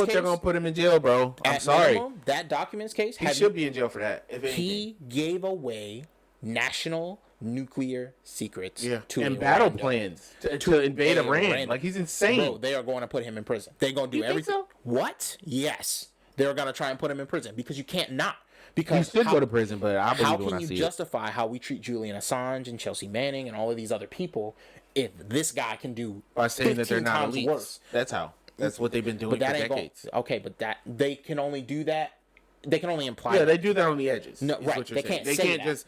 if they're gonna put him in jail, bro. I'm sorry. Minimum, that documents case, He should be in jail for that. If anything. he gave away national nuclear secrets to and a battle random- plans to invade Iran. random. Like, he's insane. Bro, they are going to put him in prison. They're going to do You think everything. so? What? Yes. They're going to try and put him in prison because you can't not. Because He should go to prison, but I believe how it when can I you see justify how we treat Julian Assange and Chelsea Manning and all of these other people if this guy can do it. By saying that they're 15 not times elites. worse? That's how. That's what they've been doing But for that ain't decades. okay, but that they can only do that. They can only imply. Yeah, they do that on the edges. No, is right. what you're They saying. can't They say can't that. just.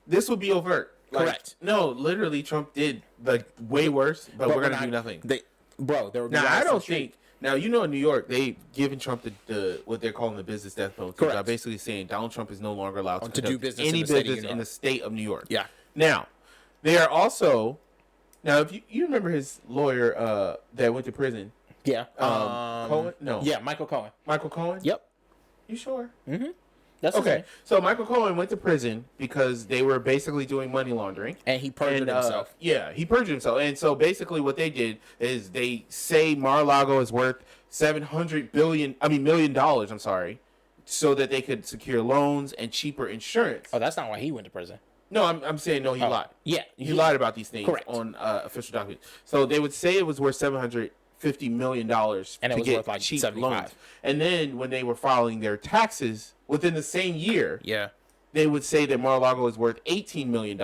This would be overt. Like, Correct. No, literally, Trump did like way worse, but we're gonna do nothing. There would be Now, I riots in the don't street. think. Now, you know, in New York, they given Trump the what they're calling the business death penalty. Correct. By basically saying Donald Trump is no longer allowed to do conduct business any in the state of business New in York. the state of New York. Yeah. Now, they are also now. If you remember his lawyer that went to prison, Yeah. Cohen? No. Yeah, Michael Cohen. Michael Cohen. Yep. You sure? That's his Okay. name. So Michael Cohen went to prison because they were basically doing money laundering. And he perjured himself. Yeah, he perjured himself. And so basically what they did is they say Mar-a-Lago is worth $700 million, I'm sorry, so that they could secure loans and cheaper insurance. Oh, that's not why he went to prison. No, I'm saying no, he lied. Yeah. He lied about these things Correct. on official documents. So they would say it was worth $750 million And it to was get worth, like, cheap 75. loans. And then when they were filing their taxes within the same year, Yeah. they would say that Mar-a-Lago is worth $18 million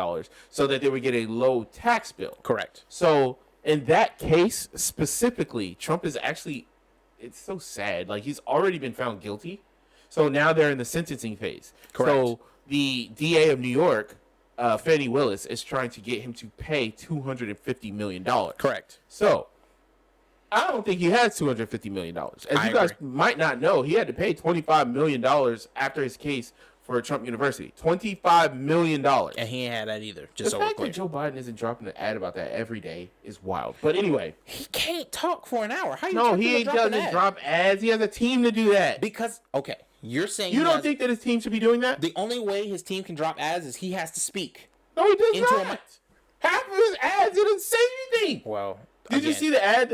so that they would get a low tax bill. Correct. So in that case specifically, Trump is actually, it's so sad. Like, he's already been found guilty. So now they're in the sentencing phase. Correct. So the DA of New York, Fannie Willis, is trying to get him to pay $250 million. Correct. So I don't think he has $250 million. As you guys might not know, he had to pay $25 million after his case for Trump University. $25 million. And he ain't had that either. Just The so we're fact clear. that Joe Biden isn't dropping an ad about that every day is wild. But anyway. He can't talk for an hour. How you No, expect him he to drop an doesn't ad? drop ads. He has a team to do that. Because, okay, you're saying You he don't has- think that his team should be doing that? the only way his team can drop ads is he has to speak. No, he does Into a not. mic. Half of his ads, he doesn't say anything. Well, Did you see the ad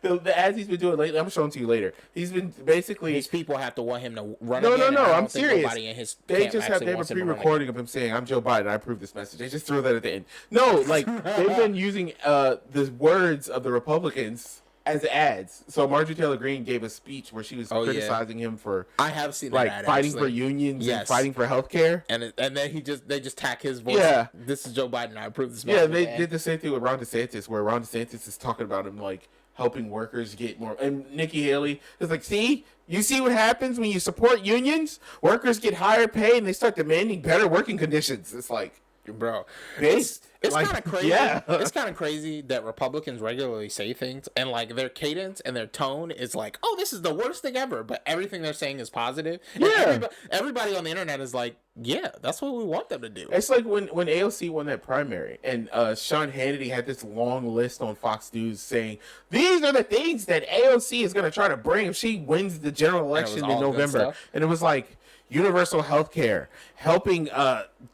that the ads he's been doing lately? I'm showing to you later. He's been basically. His people have to want him to run No, again. no, and I I'm don't think serious. nobody in his They camp just actually have a wants him to run pre-recording of him saying, "I'm Joe Biden. I approve this message." They just throw that at the end. No, like they've been using the words of the Republicans as ads. So Marjorie Taylor Greene gave a speech where she was criticizing him for I have seen like that ad, fighting actually. for unions Yes. and fighting for healthcare. And then they just tack his voice. Yeah. This is Joe Biden. I approve this. Yeah, message, they man. did the same thing with Ron DeSantis, where Ron DeSantis is talking about him like helping workers get more. And Nikki Haley is like, "See, you see what happens when you support unions? Workers get higher pay and they start demanding better working conditions." It's like, bro, based. It's like, kind of crazy. Yeah. It's kind of crazy that Republicans regularly say things and like their cadence and their tone is like, "Oh, this is the worst thing ever," but everything they're saying is positive. And Yeah. everybody on the internet is like, "Yeah, that's what we want them to do." It's like when AOC won that primary and Sean Hannity had this long list on Fox News saying, "These are the things that AOC is going to try to bring if she wins the general election in all good November." stuff. And it was like universal health care, helping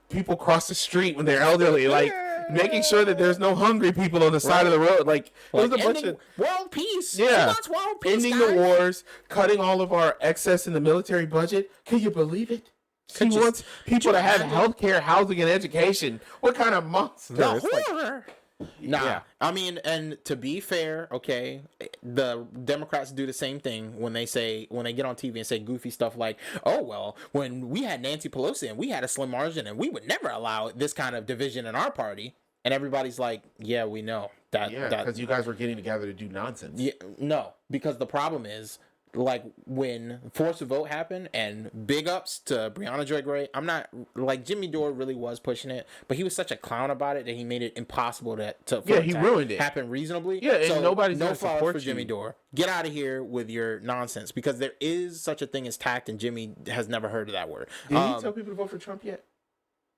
people cross the street when they're elderly, like making sure that there's no hungry people on the side of the road. Like, it was a bunch of world peace. Yeah. She wants world peace, ending guys. the wars, cutting all of our excess in the military budget. Can you believe it? She Could you- wants people to have health care, housing, and education. What kind of monster? The It's like- horror. Nah, Yeah. I mean, and to be fair, okay, the Democrats do the same thing when they get on TV and say goofy stuff like, "Oh well, when we had Nancy Pelosi and we had a slim margin and we would never allow this kind of division in our party," and everybody's like, "Yeah, we know that." Yeah, because you guys were getting together to do nonsense. Yeah, no, because the problem is, like, when Force a Vote happened, and big ups to Breonna Joy Gray, I'm not, like, Jimmy Dore really was pushing it, but he was such a clown about it that he made it impossible he ruined it. happen reasonably. Yeah, and nobody's no gonna flowers support for Jimmy you. Dore. Get out of here with your nonsense, because there is such a thing as tact, and Jimmy has never heard of that word. Did he tell people to vote for Trump yet?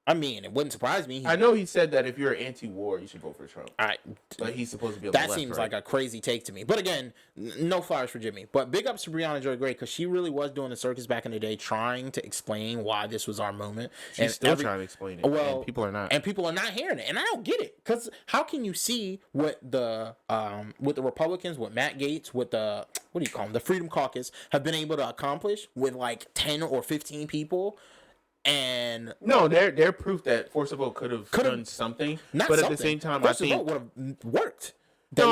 I mean, it wouldn't surprise me. I know he said that if you're anti-war, you should vote for Trump. All right. But he's supposed to be on That the left, seems right? like a crazy take to me. But again, no flowers for Jimmy. But big ups to Breonna Joy Gray because she really was doing the circus back in the day, trying to explain why this was our moment. She's still trying to explain it. Well, and people are not. And people are not hearing it. And I don't get it. Because how can you see what the Republicans, what Matt Gaetz, what the, what do you call them, the Freedom Caucus have been able to accomplish with like 10 or 15 people? And no, they're proof that Force of Vote could have done something, but at the same time, I think would have worked. It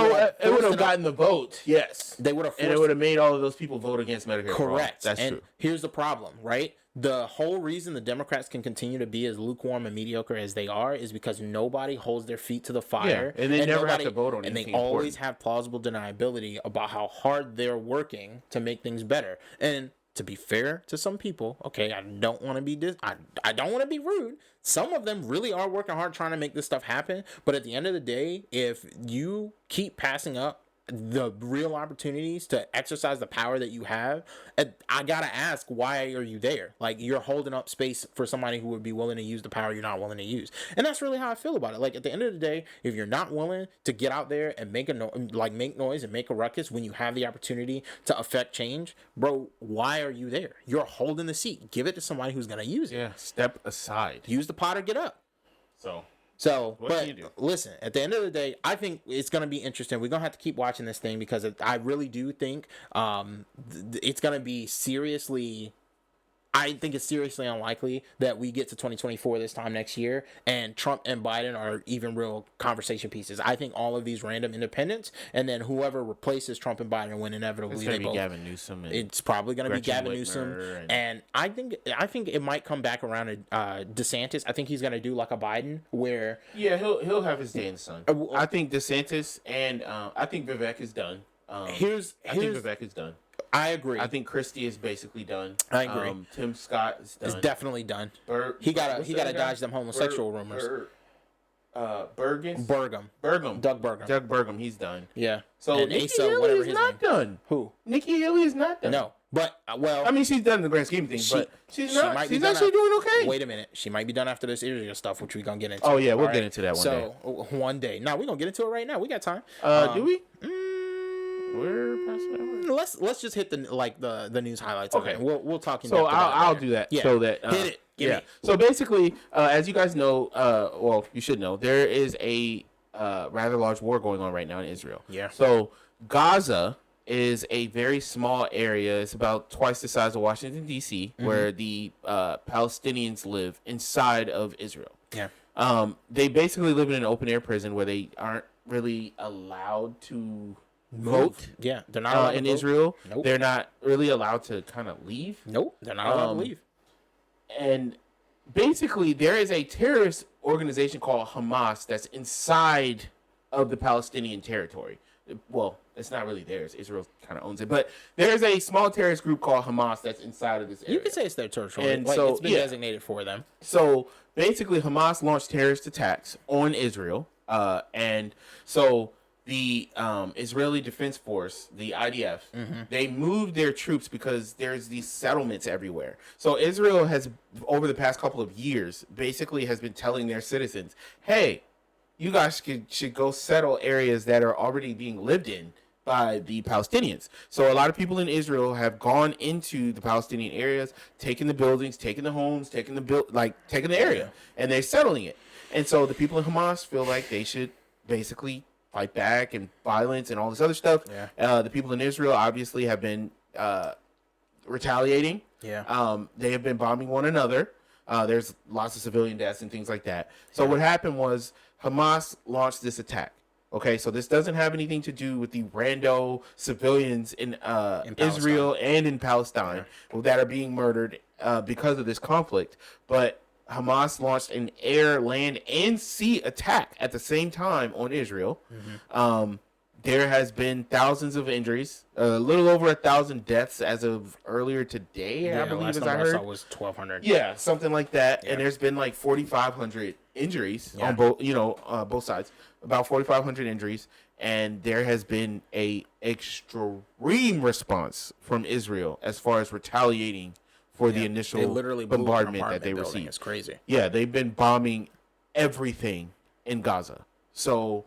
would have gotten the vote. Yes, they would have, and it would have made all of those people vote against Medicare. Correct. That's and true. Here's the problem, right? The whole reason the Democrats can continue to be as lukewarm and mediocre as they are is because nobody holds their feet to the fire, and they never have to vote on anything. And they always have plausible deniability about how hard they're working to make things better. And to be fair to some people, okay, I don't want to be I don't want to be rude. Some of them really are working hard trying to make this stuff happen. But at the end of the day, if you keep passing up the real opportunities to exercise the power that you have, I gotta ask, why are you there? Like, you're holding up space for somebody who would be willing to use the power you're not willing to use. And that's really how I feel about it. Like, at the end of the day, if you're not willing to get out there and make noise and make a ruckus when you have the opportunity to affect change, bro, why are you there? You're holding the seat. Give it to somebody who's gonna use it. Yeah, step aside. Use the pot or get up. So, but listen, at the end of the day, I think it's going to be interesting. We're going to have to keep watching this thing because I really do think it's going to be seriously... I think it's seriously unlikely that we get to 2024 this time next year and Trump and Biden are even real conversation pieces. I think all of these random independents and then whoever replaces Trump and Biden when inevitably it's going to be Gavin Newsom. It's probably going to be Gavin Newsom. And I think it might come back around to DeSantis. I think he's going to do like a Biden where... Yeah, he'll have his day in the sun. I think DeSantis and I think Vivek is done. I think Vivek is done. I agree. I think Christie is basically done. I agree. Tim Scott is done. It's definitely done. He got to dodge them homosexual rumors. Bergen? Bergam. Doug Bergam. He's done. Yeah. So and Nikki Asa, Haley is not done. Who? Nikki Haley is not done. No. But, well... I mean, she's done in the grand scheme of things, but she's not. She's actually doing okay. Wait a minute. She might be done after this Israel stuff, which we're going to get into. Oh, yeah. We'll get into that one day. So, one day. No, we're going to get into it right now. We got time. Do we? We're passing over. Let's just hit the news highlights. Okay. We'll talk. So I'll do that. Yeah. So that hit it. So basically, as you guys know, well, you should know, there is a rather large war going on right now in Israel. Yeah. So Gaza is a very small area. It's about twice the size of Washington D.C., where the Palestinians live inside of Israel. Yeah. They basically live in an open air prison where they aren't really allowed to vote. Yeah, they're not allowed in to vote. Israel. Nope. They're not really allowed to kind of leave. Nope, they're not allowed to leave. And basically, there is a terrorist organization called Hamas that's inside of the Palestinian territory. Well, it's not really theirs. Israel kind of owns it, but there's a small terrorist group called Hamas that's inside of this area. You can say it's their territory, and so it's been designated for them. So basically, Hamas launched terrorist attacks on Israel, and so the Israeli Defense Force, the IDF, they moved their troops because there's these settlements everywhere. So Israel has, over the past couple of years, basically has been telling their citizens, hey, you guys should go settle areas that are already being lived in by the Palestinians. So a lot of people in Israel have gone into the Palestinian areas, taken the buildings, taken the homes, taken the area, and they're settling it. And so the people in Hamas feel like they should basically fight back and violence and all this other stuff. Yeah. The people in Israel obviously have been retaliating. Yeah. They have been bombing one another. There's lots of civilian deaths and things like that. So what happened was Hamas launched this attack. Okay, so this doesn't have anything to do with the rando civilians in Israel and in Palestine that are being murdered because of this conflict. But Hamas launched an air, land, and sea attack at the same time on Israel. There has been thousands of injuries, a little over 1,000 deaths as of earlier today, I believe, as I heard. I saw was 1,200. Yeah, something like that. Yeah. And there's been like 4,500 injuries on both sides. About 4,500 injuries, and there has been a extreme response from Israel as far as retaliating for the They initial literally blew up an bombardment that apartment they building. received. It's crazy. Yeah, they've been bombing everything in Gaza. So,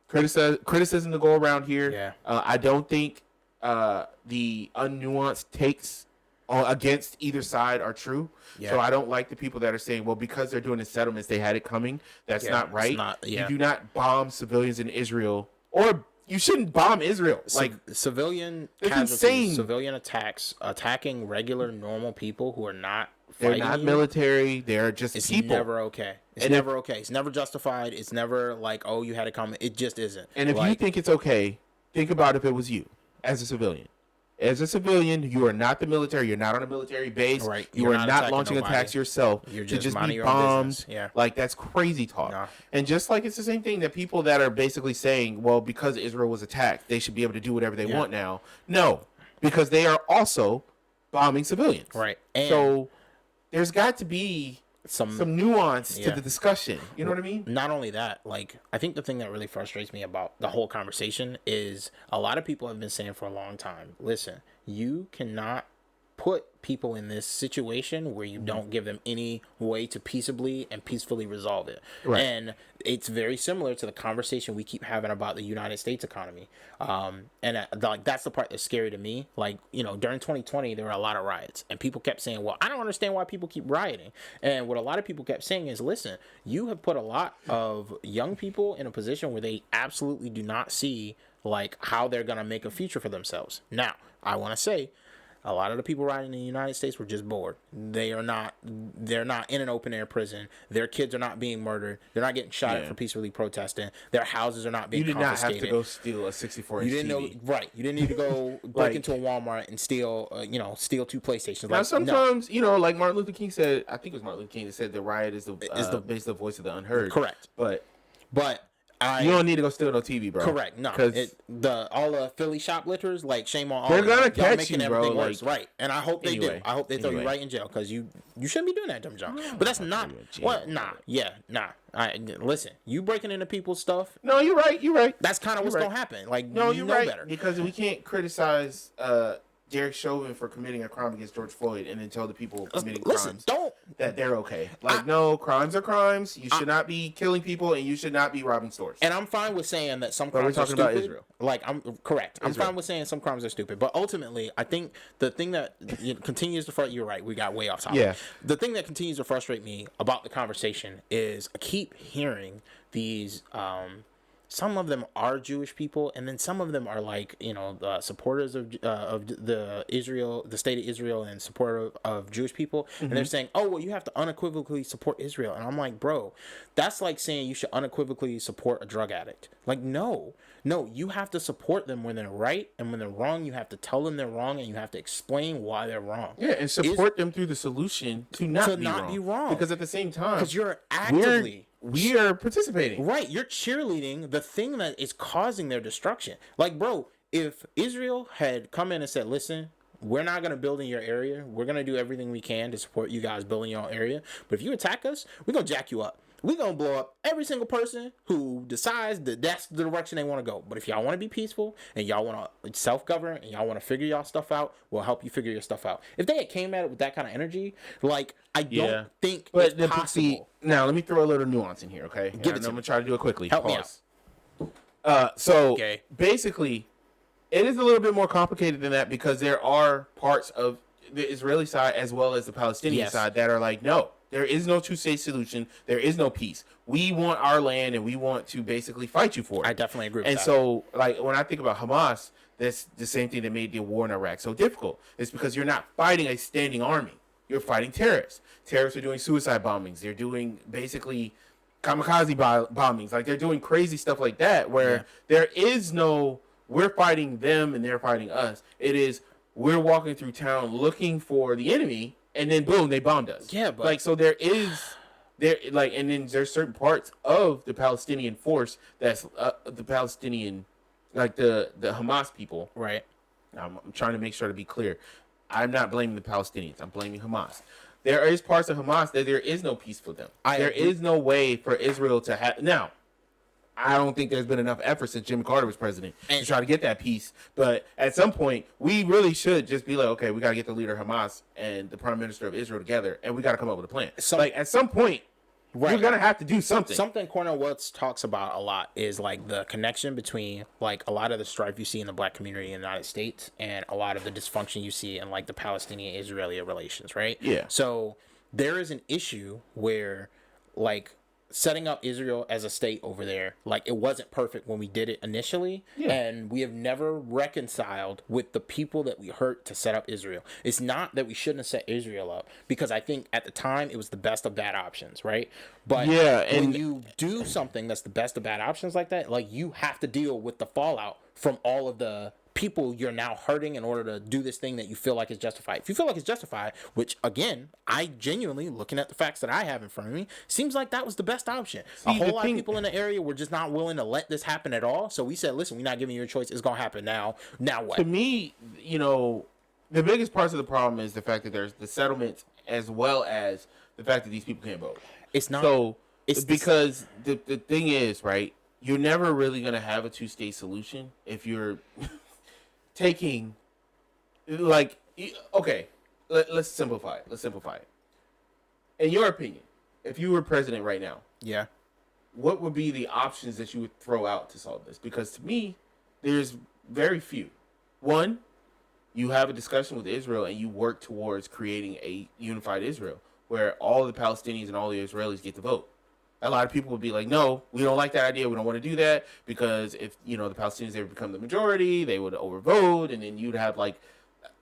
criticism to go around here. Yeah. I don't think the unnuanced takes against either side are true. Yeah. So I don't like the people that are saying, well, because they're doing the settlements, they had it coming. That's Yeah, not it's right. not- yeah. You do not bomb civilians in Israel, or you shouldn't bomb Israel. Like, Civilian it's casualties, insane. civilian attacking regular normal people who are not they're fighting not you, military. They're just it's people. never okay. It's And never okay. It's never justified. It's never like, oh, you had to come. It just isn't. And if you like, think it's okay, think about if it was you as a civilian. As a civilian, you are not the military. You're not on a military base. Right. You You're are not not attacking launching nobody. attacks yourself. You're to just just minding be your own bombed. business. Yeah. Like, that's crazy talk. Nah. And just like it's the same thing that people that are basically saying, well, because Israel was attacked, they should be able to do whatever they want now. No, because they are also bombing civilians. Right. And So there's got to be some nuance to the discussion. You know what I mean? not only that, like, I think the thing that really frustrates me about the whole conversation is a lot of people have been saying for a long time, listen, you cannot put people in this situation where you don't give them any way to peaceably and peacefully resolve it. Right. And it's very similar to the conversation we keep having about the United States economy. Like, that's the part that's scary to me. Like, you know, during 2020, there were a lot of riots, and people kept saying, well, I don't understand why people keep rioting. And what a lot of people kept saying is, listen, you have put a lot of young people in a position where they absolutely do not see, like, how they're going to make a future for themselves. Now, I want to say, a lot of the people riding in the United States were just bored. They're not in an open air prison. Their kids are not being murdered. They're not getting shot at for peacefully protesting. Their houses are not being confiscated. You did not have to go steal a 64-inch You didn't TV. know, right? You didn't need to go break into a Walmart and steal, steal 2 PlayStations. Now, Like, sometimes, like Martin Luther King said, I think it was Martin Luther King that said the riot is the voice of the unheard. Correct. But you you don't need to go steal no TV, bro. Correct. No, all the Philly shoplifters, like, shame on all. They're of gonna y'all. Y'all catch making you, bro, everything like- worse, right? And I hope they do. I hope they throw you right in jail, because you shouldn't be doing that, dumb junk. But that's not what. Nah. Listen, you breaking into people's stuff. No, you're right. You're right. That's kind of what's right. gonna happen. Like, No, you you're know right. better. Because we can't criticize Derek Chauvin for committing a crime against George Floyd and then tell the people committing crimes that they're okay. Like, no, crimes are crimes. You should not be killing people, and you should not be robbing stores. And I'm fine with saying that some But crimes we're are talking stupid. about Israel. Like, I'm correct. I'm Israel. fine with saying some crimes are stupid. But ultimately, I think the thing that continues to frustrate, you're right, we got way off topic. Yeah. The thing that continues to frustrate me about the conversation is I keep hearing these some of them are Jewish people, and then some of them are like, supporters of the state of Israel, and supporter of Jewish people, and they're saying, oh, well, you have to unequivocally support Israel. And I'm like, bro, that's like saying you should unequivocally support a drug addict. Like, no, you have to support them when they're right, and when they're wrong, you have to tell them they're wrong, and you have to explain why they're wrong. Yeah, and support them through the solution to not be wrong. Because at the same time, because you're actively... We are participating. Right, you're cheerleading the thing that is causing their destruction. Like, bro, if Israel had come in and said, listen, we're not going to build in your area. We're going to do everything we can to support you guys building your area. But if you attack us, we're going to jack you up. We're going to blow up every single person who decides that that's the direction they want to go. But if y'all want to be peaceful and y'all want to self-govern and y'all want to figure y'all stuff out, we'll help you figure your stuff out. If they had came at it with that kind of energy, like, I don't think it's possible. Now, let me throw a little nuance in here, okay? Give it to me. I'm going to try to do it quickly. Help me out. Basically, it is a little bit more complicated than that, because there are parts of the Israeli side as well as the Palestinian side that are like, no. There is no two-state solution. There is no peace. We want our land, and we want to basically fight you for it. I definitely agree with that. And so, like, when I think about Hamas, that's the same thing that made the war in Iraq so difficult. It's because you're not fighting a standing army. You're fighting terrorists. Terrorists are doing suicide bombings. They're doing basically kamikaze bombings. Like, they're doing crazy stuff like that, where there is no, we're fighting them and they're fighting us. It is, we're walking through town looking for the enemy, and then boom, they bombed us. Yeah, but like, so and then there's certain parts of the Palestinian force that's the Palestinian, like the Hamas people. Right. I'm trying to make sure to be clear. I'm not blaming the Palestinians. I'm blaming Hamas. There is parts of Hamas that there is no peace for them. There is no way for Israel to have. Now, I don't think there's been enough effort since Jimmy Carter was president to try to get that peace. But at some point, we really should just be like, okay, we got to get the leader of Hamas and the prime minister of Israel together, and we got to come up with a plan. Like, at some point, you're going to have to do something. Something Cornel West talks about a lot is, like, the connection between, like, a lot of the strife you see in the black community in the United States and a lot of the dysfunction you see in, like, the Palestinian-Israeli relations, right? Yeah. So there is an issue where, like, setting up Israel as a state over there, like, it wasn't perfect when we did it initially, and we have never reconciled with the people that we hurt to set up Israel. It's not that we shouldn't have set Israel up, because I think at the time it was the best of bad options, right? But when you do something that's the best of bad options like that, like, you have to deal with the fallout from all of the people you're now hurting in order to do this thing that you feel like is justified. If you feel like it's justified, which, again, I genuinely, looking at the facts that I have in front of me, seems like that was the best option. A whole lot of people in the area were just not willing to let this happen at all. So we said, listen, we're not giving you a choice. It's going to happen now. Now what? To me, you know, the biggest parts of the problem is the fact that there's the settlements as well as the fact that these people can't vote. It's not. So, it's because the thing is, right, you're never really going to have a two-state solution if you're taking, like, okay, let's simplify it. In your opinion, if you were president right now, what would be the options that you would throw out to solve this? Because to me, there's very few. One, you have a discussion with Israel and you work towards creating a unified Israel where all the Palestinians and all the Israelis get to vote. A lot of people would be like, no, we don't like that idea. We don't want to do that because if, you know, the Palestinians ever become the majority, they would overvote. And then you'd have like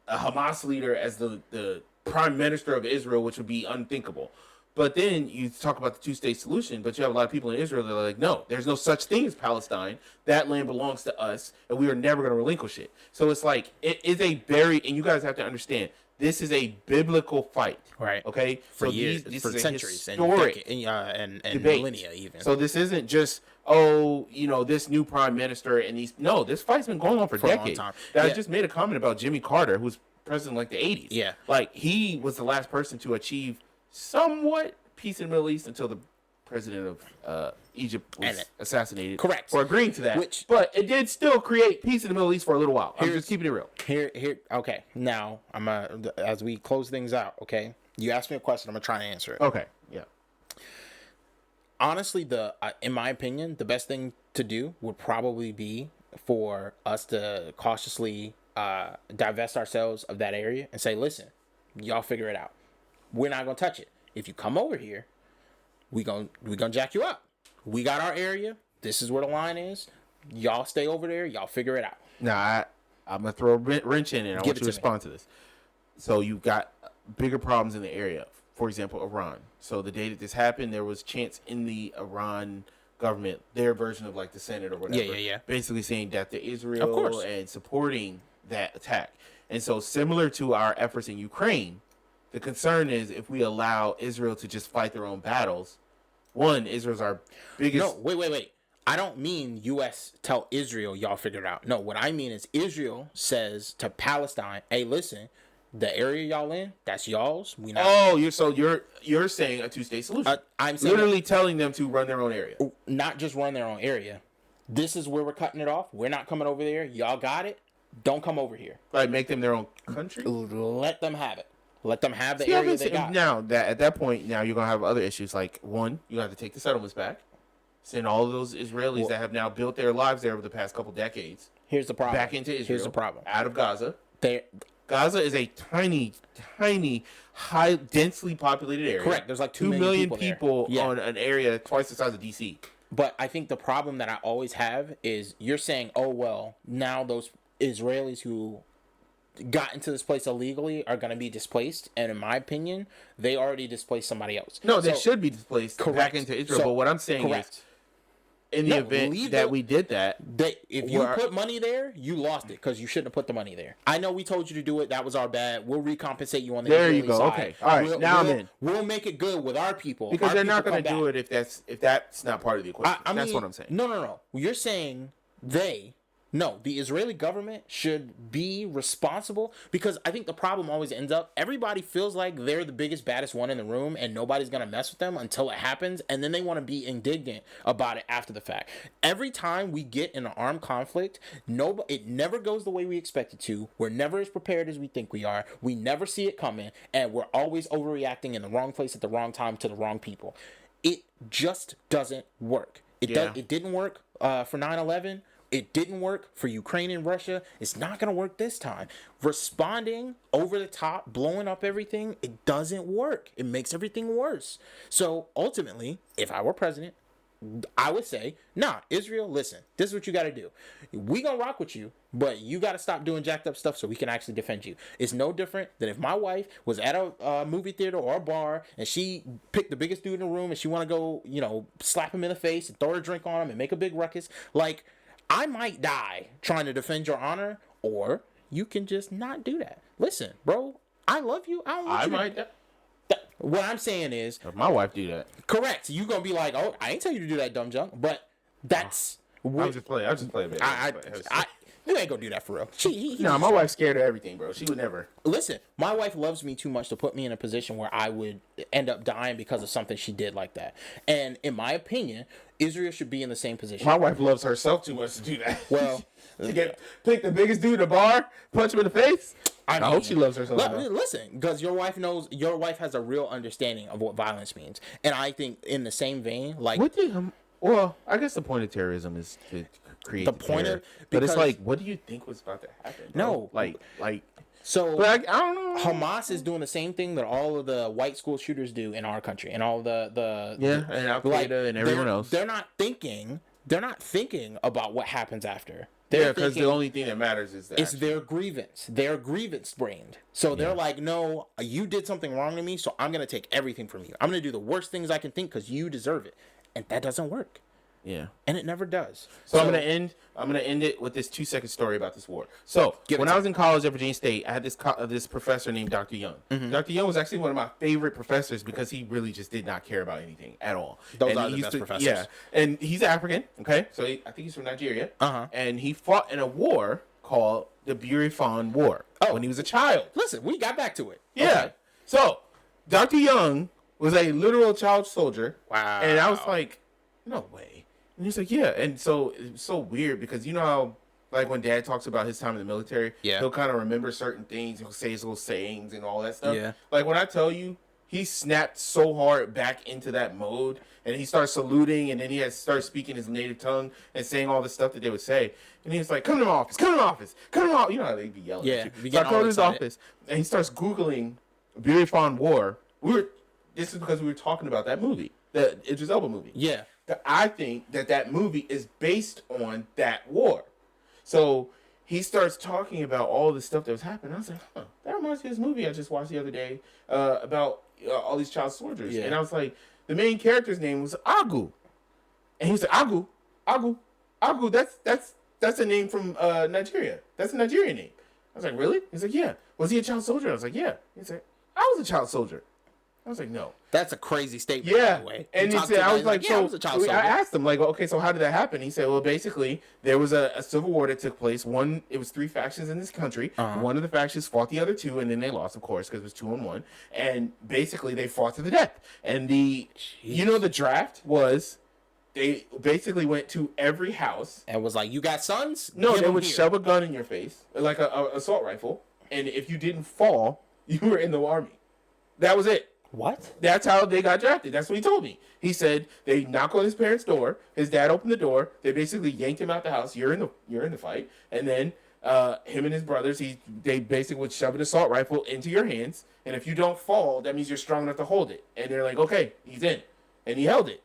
a Hamas leader as the prime minister of Israel, which would be unthinkable. But then you talk about the two-state solution, but you have a lot of people in Israel that are like, no, there's no such thing as Palestine. That land belongs to us, and we are never going to relinquish it. So it's like, it is a very, and you guys have to understand, this is a biblical fight. Right. Okay? For so years, this for is centuries, and millennia even. So this isn't just, oh, you know, this new prime minister and these, no, this fight's been going on for decades. A long time. I just made a comment about Jimmy Carter, who was president in like the 80s. Yeah. Like, he was the last person to achieve somewhat peace in the Middle East until the president of Egypt was assassinated. Correct. For agreeing to that. But it did still create peace in the Middle East for a little while. I'm just keeping it real. Okay. Now, as we close things out, okay? You asked me a question. I'm going to try to answer it. Okay. Yeah. Honestly, in my opinion, the best thing to do would probably be for us to cautiously divest ourselves of that area and say, listen, y'all figure it out. We're not going to touch it. If you come over here, we gonna jack you up. We got our area. This is where the line is. Y'all stay over there. Y'all figure it out. Now, I'm going to throw a wrench in and I want you to respond to this. So you've got bigger problems in the area. For example, Iran. So the day that this happened, there was chants in the Iran government, their version of like the Senate or whatever, basically saying death to Israel and supporting that attack. And so similar to our efforts in Ukraine, the concern is if we allow Israel to just fight their own battles, one, Israel's our biggest... No, wait. I don't mean U.S. tell Israel, y'all figure it out. No, what I mean is Israel says to Palestine, hey, listen, the area y'all in, that's y'all's. We not... Oh, you're saying a two-state solution. I'm saying literally telling them to run their own area. Not just run their own area. This is where we're cutting it off. We're not coming over there. Y'all got it. Don't come over here. Like, make them their own country? Let them have it. Let them have the area they got. Now, at that point, now you're going to have other issues. Like, one, you have to take the settlements back. Send all of those Israelis that have now built their lives there over the past couple decades. Here's the problem. Back into Israel. Here's the problem. Out of Gaza. Gaza is a tiny, high, densely populated area. Correct. There's like 2 million people on an area twice the size of D.C. But I think the problem that I always have is you're saying, oh, well, now those Israelis who got into this place illegally are going to be displaced, and in my opinion, they already displaced somebody else. No, they should be displaced back into Israel. But what I'm saying is, in the event that we did that, if you put money there, you lost it because you shouldn't have put the money there. I know we told you to do it. That was our bad. We'll recompensate you on the Israeli you go. side. Okay, all right. I'm in. We'll make it good with our people because they're not going to do it if that's not part of the equation. That's what I'm saying. No. You're saying they No, the Israeli government should be responsible, because I think the problem always ends up everybody feels like they're the biggest, baddest one in the room and nobody's going to mess with them until it happens. And then they want to be indignant about it after the fact. Every time we get in an armed conflict, it never goes the way we expect it to. We're never as prepared as we think we are. We never see it coming. And we're always overreacting in the wrong place at the wrong time to the wrong people. It just doesn't work. It didn't work for 9/11. It didn't work for Ukraine and Russia. It's not going to work this time. Responding over the top, blowing up everything, it doesn't work. It makes everything worse. So ultimately, if I were president, I would say, nah, Israel, listen, this is what you got to do. We going to rock with you, but you got to stop doing jacked up stuff so we can actually defend you. It's no different than if my wife was at a movie theater or a bar and she picked the biggest dude in the room and she want to go, slap him in the face and throw a drink on him and make a big ruckus. Like, I might die trying to defend your honor, or you can just not do that. Listen, bro, I love you. I don't want you might to... What I'm saying is... If my wife do that. Correct. You going to be like, oh, I ain't tell you to do that dumb junk, but that's... I'll just play a bit. You ain't gonna do that for real. No, my wife's scared of everything, bro. She would never. Listen, my wife loves me too much to put me in a position where I would end up dying because of something she did like that. And in my opinion, Israel should be in the same position. My wife loves herself too much to do that. Well, to pick the biggest dude in the bar, punch him in the face. I hope she loves herself. Listen, because your wife has a real understanding of what violence means, and I think in the same vein, like well, I guess the point of terrorism is to create the point terror. But it's like, what do you think was about to happen? Bro? No, so, but I don't know. Hamas is doing the same thing that all of the white school shooters do in our country, and all and Al Qaeda and everyone else. They're not thinking about what happens after. Because the only thing that matters is it's their grievance. They're grievance brained. So they're like, no, you did something wrong to me, so I'm gonna take everything from you. I'm gonna do the worst things I can think because you deserve it, and that doesn't work. Yeah, and it never does. So I'm gonna end it with this 2-second story about this war. So when I was in college at Virginia State, I had this professor named Dr. Young. Mm-hmm. Dr. Young was actually one of my favorite professors because he really just did not care about anything at all. Those are the best professors. Yeah, and he's African. Okay, so I think he's from Nigeria. And he fought in a war called the Biafran War when he was a child. Listen, we got back to it. Yeah. Okay. So Dr. Young was a literal child soldier. Wow. And I was like, no way. And he's like, yeah. And so it's so weird because you know how, like, when Dad talks about his time in the military, he'll kind of remember certain things. He'll say his little sayings and all that stuff. Yeah. Like, when I tell you, he snapped so hard back into that mode, and he starts saluting, and then he starts speaking his native tongue and saying all the stuff that they would say. And he's like, come to my office, come to my office, come to my office. You know how they'd be yelling at you. So I go to his office, and he starts Googling Biafran War. This is because we were talking about that movie, the Idris Elba movie. Yeah. I think that movie is based on that war. So he starts talking about all the stuff that was happening. I was like, that reminds me of this movie I just watched the other day about all these child soldiers. Yeah. And I was like, the main character's name was Agu. And he was like, Agu, that's a name from Nigeria. That's a Nigerian name. I was like, really? He's like, yeah. Was he a child soldier? I was like, yeah. He's like, I was a child soldier. I was like, no. That's a crazy statement, by the way. And he said, I was like, I asked him, like, okay, so how did that happen? He said, well, basically, there was a civil war that took place. It was 3 factions in this country. One of the factions fought the other 2, and then they lost, of course, because it was 2-on-1. And basically, they fought to the death. And the draft was, they basically went to every house. And was like, you got sons? No, they would shove a gun in your face, like a assault rifle. And if you didn't fall, you were in the army. That was it. What? That's how they got drafted. That's what he told me. He said they knock on his parents' door. His dad opened the door. They basically yanked him out the house. You're in the fight. And then him and his brothers, they basically would shove an assault rifle into your hands. And if you don't fall, that means you're strong enough to hold it. And they're like, okay, he's in. And he held it.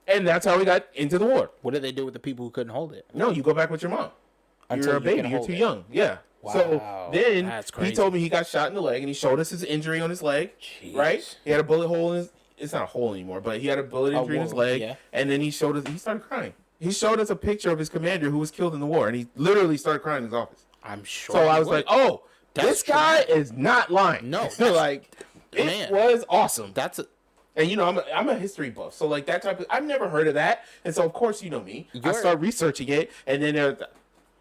And that's how he got into the war. What did they do with the people who couldn't hold it? No, you go back with your mom. You're a baby. You're too young. Yeah. Wow, so then he told me he got shot in the leg, and he showed us his injury on his leg. Jeez. Right? He had a bullet hole in his. It's not a hole anymore, but he had a bullet injury in his leg. Yeah. And then he showed us. He started crying. He showed us a picture of his commander who was killed in the war, and he literally started crying in his office. I'm sure. So I was like, "Oh, this guy is not lying." No, like it was awesome. And I'm a history buff, so like that type of I've never heard of that, and so of course you know me. I start researching it, and then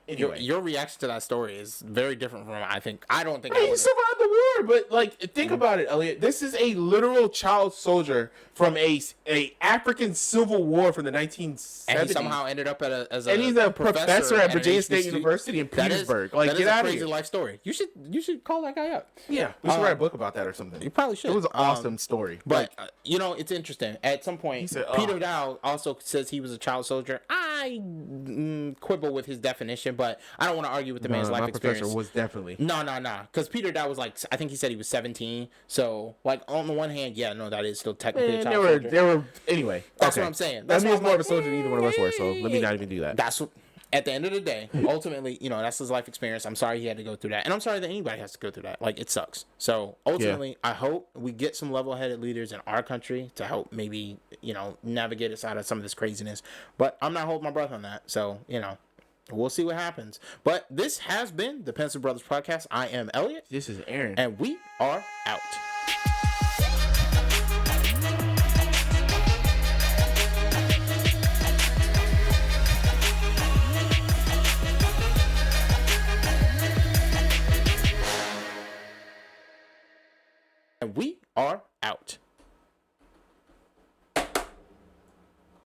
Anyway. Your reaction to that story is very different from I don't think He I would. survived the war, but like, think about it, Elliot. This is a literal child soldier from a African Civil War from the 1970s, And he somehow ended up as and he's a professor at an Virginia State HBCU. University in Petersburg. That Get is out a of crazy here. life story. You should call that guy up. Yeah, we should write a book about that or something. You probably should. It was an awesome story. But it's interesting. At some point, said, Peter Dow also says he was a child soldier. I quibble with his definition, but I don't want to argue with the man's life my experience. professor was definitely. No. Because Peter Dow was like, I think he said he was 17. So, like, on the one hand, that is still technically a child soldier. There were anyway. That's what I'm saying. That That's means why more I'm of a soldier than either one of us were. So let me not even do that. That's what. At the end of the day, ultimately, that's his life experience. I'm sorry he had to go through that. And I'm sorry that anybody has to go through that. Like, it sucks. So, ultimately, I hope we get some level-headed leaders in our country to help maybe, navigate us out of some of this craziness. But I'm not holding my breath on that. So, we'll see what happens. But this has been the Pensive Brothers Podcast. I am Elliot. This is Aaron. And we are out. And we are out.